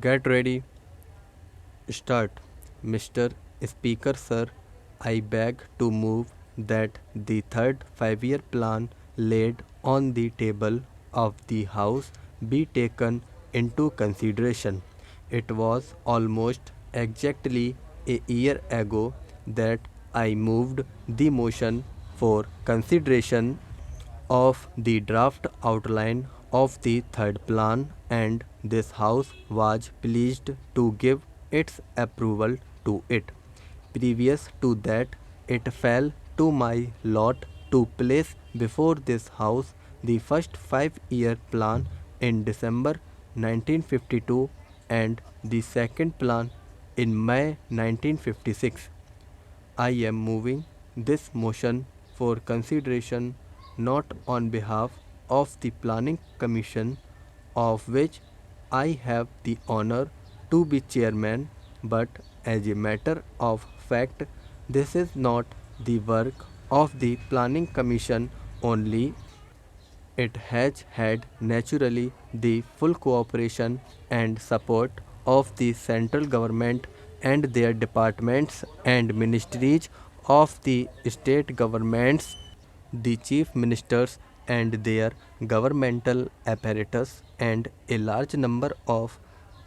Get ready, start. Mr. Speaker, sir, I beg to move that the third 5 year plan laid on the table of the House be taken into consideration. It was almost exactly a year ago that I moved the motion for consideration of the draft outline of the third plan, and this House was pleased to give its approval to it. Previous to that, it fell to my lot to place before this House the first 5 year plan in December 1952 and the second plan in May 1956. I am moving this motion for consideration not on behalf of the Planning Commission, of which I have the honor to be chairman, but as a matter of fact, this is not the work of the Planning Commission only. It has had naturally the full cooperation and support of the central government and their departments and ministries, of the state governments, the chief ministers and their governmental apparatus, and a large number of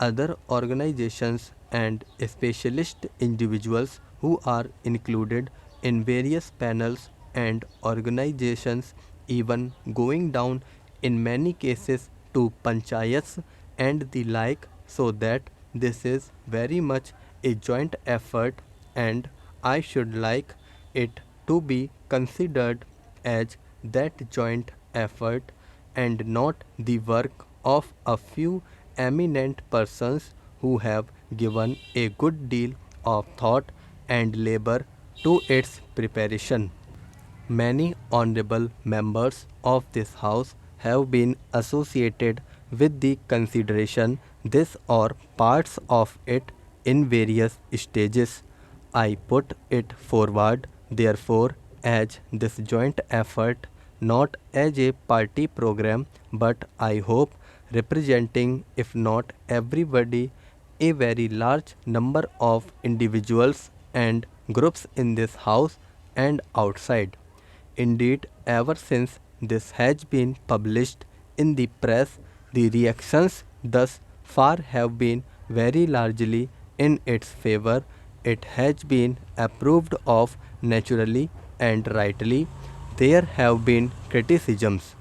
other organizations and specialist individuals who are included in various panels and organizations, even going down in many cases to panchayats and the like, so that this is very much a joint effort, and I should like it to be considered as that joint effort and not the work of a few eminent persons who have given a good deal of thought and labor to its preparation. Many honorable members of this House have been associated with the consideration this or parts of it in various stages. I put it forward, therefore, as this joint effort, not as a party program, but I hope representing, if not everybody, a very large number of individuals and groups in this House and outside. Indeed, ever since this has been published in the press, the reactions thus far have been very largely in its favor. It has been approved of naturally and rightly. There have been criticisms.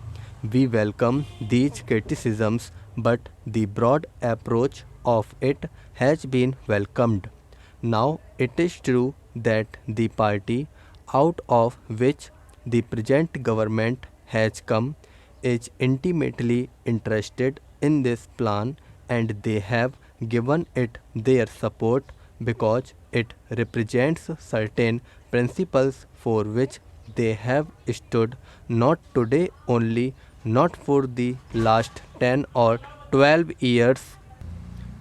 We welcome these criticisms, but the broad approach of it has been welcomed. Now it is true that the party out of which the present government has come is intimately interested in this plan, and they have given it their support because it represents certain principles for which they have stood, not today only, not for the last 10 or 12 years,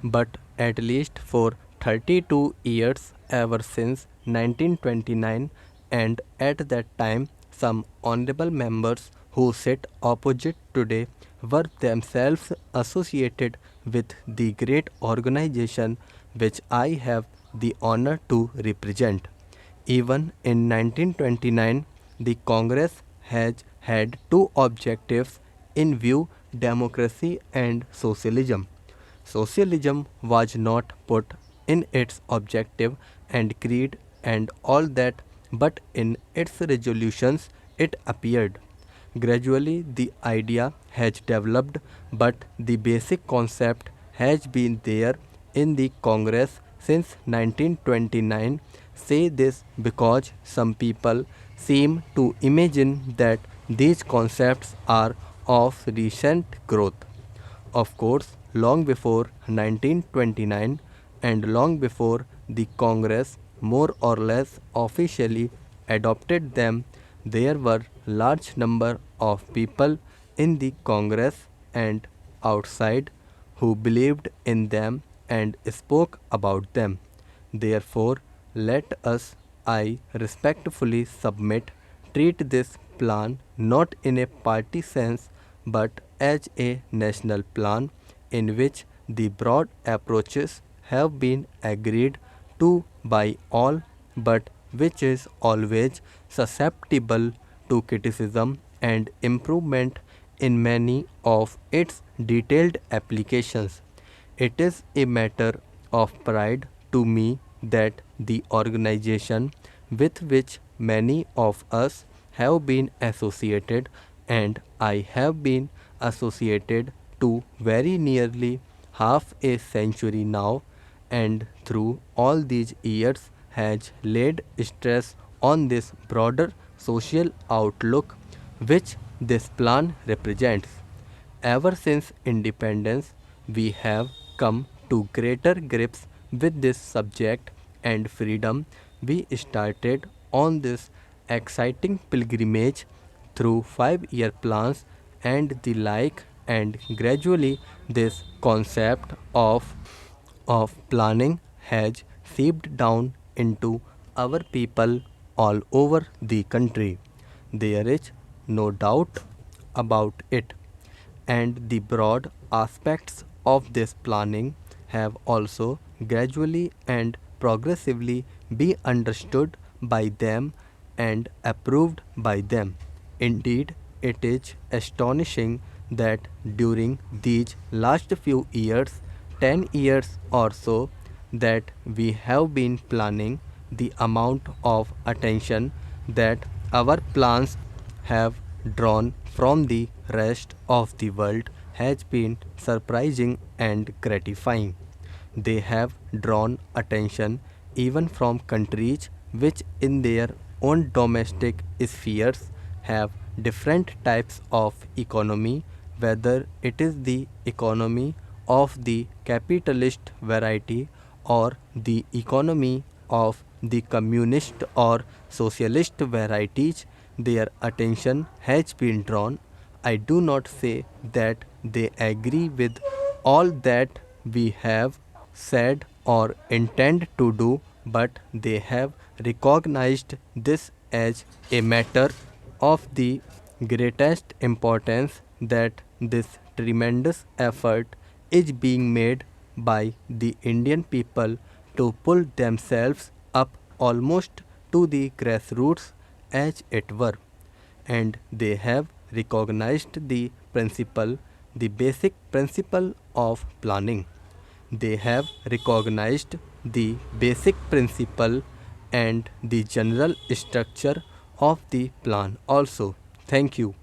but at least for 32 years, ever since 1929, and at that time some honorable members who sit opposite today were themselves associated with the great organization which I have the honor to represent. Even in 1929, the Congress has had two objectives in view: democracy and socialism. Socialism was not put in its objective and creed and all that, but in its resolutions it appeared. Gradually, the idea has developed, but the basic concept has been there in the Congress since 1929. Say this because some people seem to imagine that these concepts are of recent growth. Of course, long before 1929 and long before the Congress more or less officially adopted them, there were large number of people in the Congress and outside who believed in them and spoke about them. Therefore, let us, I respectfully submit, treat this plan not in a party sense but as a national plan in which the broad approaches have been agreed to by all, but which is always susceptible to criticism and improvement in many of its detailed applications. It is a matter of pride to me that the organization with which many of us have been associated, and I have been associated to very nearly half a century now, and through all these years has laid stress on this broader social outlook which this plan represents. Ever since independence, we have come to greater grips with this subject and freedom. We started on this exciting pilgrimage through 5 year plans and the like, and gradually, this concept of planning has seeped down into our people all over the country. There is no doubt about it, and the broad aspects of this planning have also gradually and progressively be understood by them and approved by them. Indeed, it is astonishing that during these last few years, 10 years or so, that we have been planning, the amount of attention that our plans have drawn from the rest of the world has been surprising and gratifying. They have drawn attention even from countries which, in their own domestic spheres, have different types of economy, whether it is the economy of the capitalist variety or the economy of the communist or socialist varieties. Their attention has been drawn. I do not say that they agree with all that we have said or intend to do, but they have recognized this as a matter of the greatest importance, that this tremendous effort is being made by the Indian people to pull themselves up almost to the grassroots, as it were, and they have recognized the principle, the basic principle of planning. They have recognized the basic principle and the general structure of the plan also. Thank you.